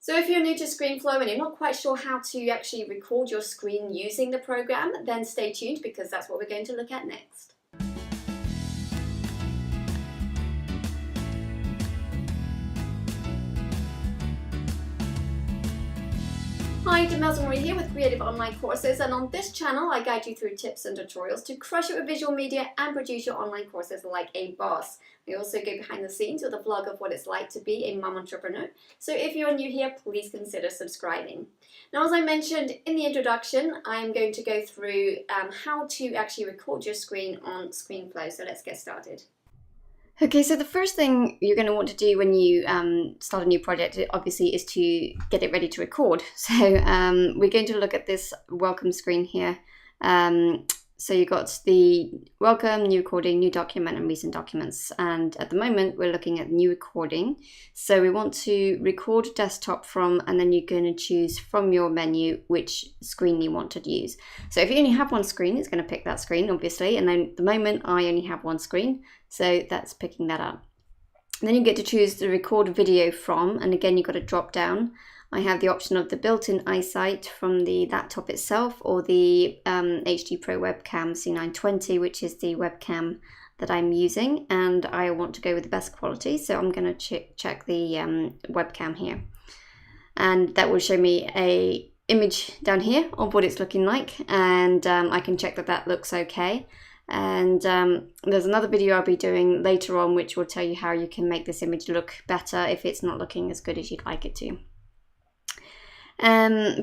So if you're new to ScreenFlow and you're not quite sure how to actually record your screen using the program, then stay tuned because that's what we're going to look at next. Hi, Demelza Marie here with Creative Online Courses, and on this channel I guide you through tips and tutorials to crush it with visual media and produce your online courses like a boss. We also go behind the scenes with a vlog of what it's like to be a mom entrepreneur, so if you're new here, please consider subscribing. Now, as I mentioned in the introduction, I'm going to go through how to actually record your screen on ScreenFlow, so let's get started. Okay, so the first thing you're going to want to do when you start a new project, obviously, is to get it ready to record. So we're going to look at this welcome screen here. So you've got the welcome, new recording, new document, and recent documents. And at the moment, we're looking at new recording. So we want to record desktop from, and then you're going to choose from your menu which screen you want to use. So if you only have one screen, it's going to pick that screen, obviously. And then at the moment, I only have one screen. So that's picking that up. And then you get to choose the record video from, and again, you've got to drop down. I have the option of the built-in eyesight from the laptop itself, or the HD Pro Webcam C920, which is the webcam that I'm using, and I want to go with the best quality, so I'm going to check the webcam here. And that will show me a image down here of what it's looking like, and I can check that that looks okay. And there's another video I'll be doing later on which will tell you how you can make this image look better if it's not looking as good as you'd like it to.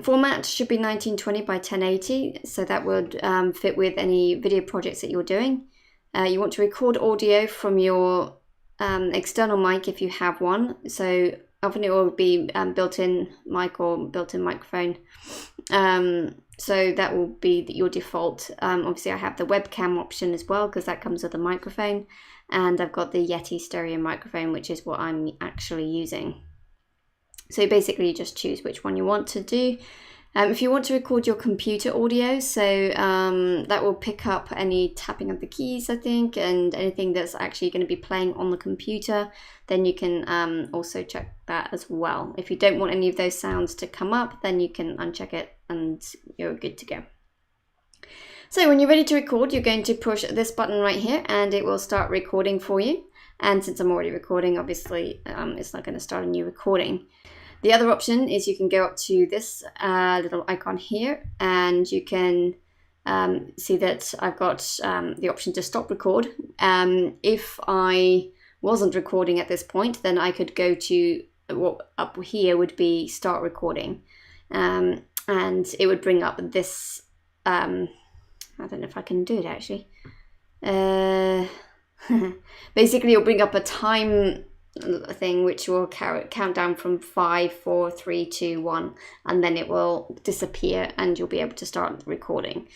Format should be 1920 by 1080, so that would fit with any video projects that you're doing. You want to record audio from your external mic if you have one, so often it will be built-in mic or built-in microphone. So that will be your default. Obviously I have the webcam option as well because that comes with a microphone, and I've got the Yeti stereo microphone, which is what I'm actually using. So basically you just choose which one you want to do. If you want to record your computer audio, so that will pick up any tapping of the keys, I think, and anything that's actually going to be playing on the computer, then you can also check that as well. If you don't want any of those sounds to come up, then you can uncheck it and you're good to go. So when you're ready to record, you're going to push this button right here and it will start recording for you. And since I'm already recording, obviously it's not going to start a new recording. The other option is you can go up to this little icon here, and you can see that I've got the option to stop record. If I wasn't recording at this point, then I could go to what up here would be start recording, and it would bring up this, I don't know if I can do it actually. Basically it'll bring up a time thing which will count down from 5, 4, 3, 2, 1, and then it will disappear and you'll be able to start recording.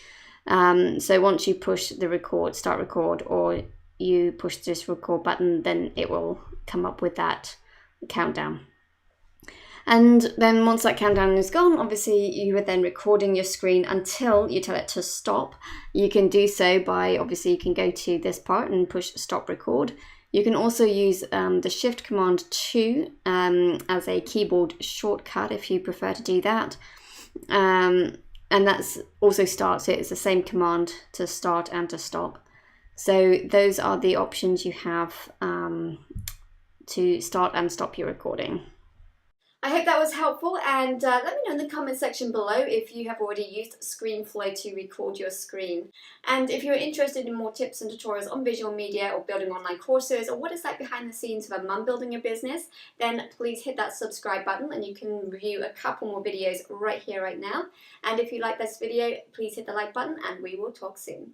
So once you push the start record, or you push this record button, then it will come up with that countdown. And then once that countdown is gone, obviously you are then recording your screen until you tell it to stop. You can do so by, obviously you can go to this part and push stop record. You can also use the Shift Command 2 as a keyboard shortcut if you prefer to do that. And that's also starts it. It's the same command to start and to stop. So those are the options you have to start and stop your recording. I hope that was helpful, and let me know in the comment section below if you have already used ScreenFlow to record your screen. And if you're interested in more tips and tutorials on visual media or building online courses, or what it's like behind the scenes of a mum building a business, then please hit that subscribe button and you can review a couple more videos right here, right now. And if you like this video, please hit the like button and we will talk soon.